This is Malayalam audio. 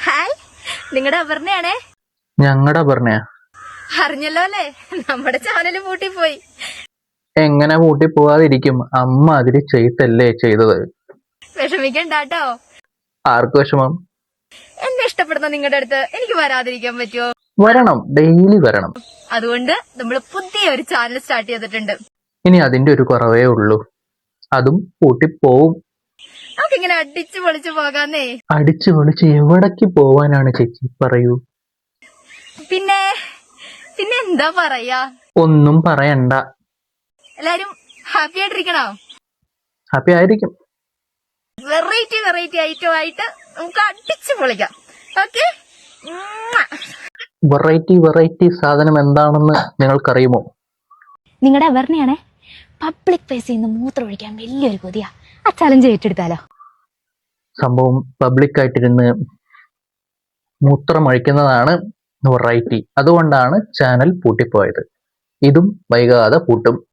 ഹായ്, നിങ്ങളുടെ അപർണയാണേ. ഞങ്ങടെ പറഞ്ഞ അറിഞ്ഞല്ലോ അല്ലേ, നമ്മുടെ ചാനല് പൂട്ടിപ്പോയി. എങ്ങനെ പൂട്ടി പോവാതിരിക്കും? അമ്മ അതിരി ചെയ്തല്ലേ ചെയ്തത്. വിഷമിക്കണ്ടാട്ടോ. ആർക്ക് വിഷമം? എന്നെ ഇഷ്ടപ്പെടുന്ന നിങ്ങളുടെ അടുത്ത് എനിക്ക് വരാതിരിക്കാൻ പറ്റുമോ? വരണം, ഡെയിലി വരണം. അതുകൊണ്ട് നമ്മൾ പുതിയ ഒരു ചാനൽ സ്റ്റാർട്ട് ചെയ്തിട്ടുണ്ട്. ഇനി അതിന്റെ ഒരു കുറവേ ഉള്ളൂ, അതും പൂട്ടിപ്പോവും. നമുക്കിങ്ങനെ അടിച്ചു പൊളിച്ചു പോകാന്നേ. അടിച്ചു പൊളിച്ച് എവിടേക്ക് പോവാനാണ് ചേച്ചി, പറയൂ. പിന്നെ പിന്നെ എന്താ പറയാ, ഒന്നും പറയണ്ട. എല്ലാരും ഹാപ്പി ആയിട്ടിരിക്കണോ? ഹാപ്പി ആയിരിക്കും. വെറൈറ്റി ഐറ്റം ആയിട്ട് നമുക്ക് അടിച്ചു പൊളിക്കാം. ഓക്കെ, വെറൈറ്റി സാധനം എന്താണെന്ന് നിങ്ങൾക്കറിയുമോ? നിങ്ങളുടെ അപർണയാണേ, പബ്ലിക് പ്ലേസിൽ നിന്ന് മൂത്രം ഒഴിക്കാൻ വലിയൊരു കൊതിയാ. ആ ചലഞ്ച് ഏറ്റെടുത്താലോ? സംഭവം പബ്ലിക്കായിട്ടിരുന്ന് മൂത്രമൊഴിക്കുന്നതാണ് വെറൈറ്റി. അതുകൊണ്ടാണ് ചാനൽ പൂട്ടിപ്പോയത്. ഇതും വൈകാതെ പൂട്ടും.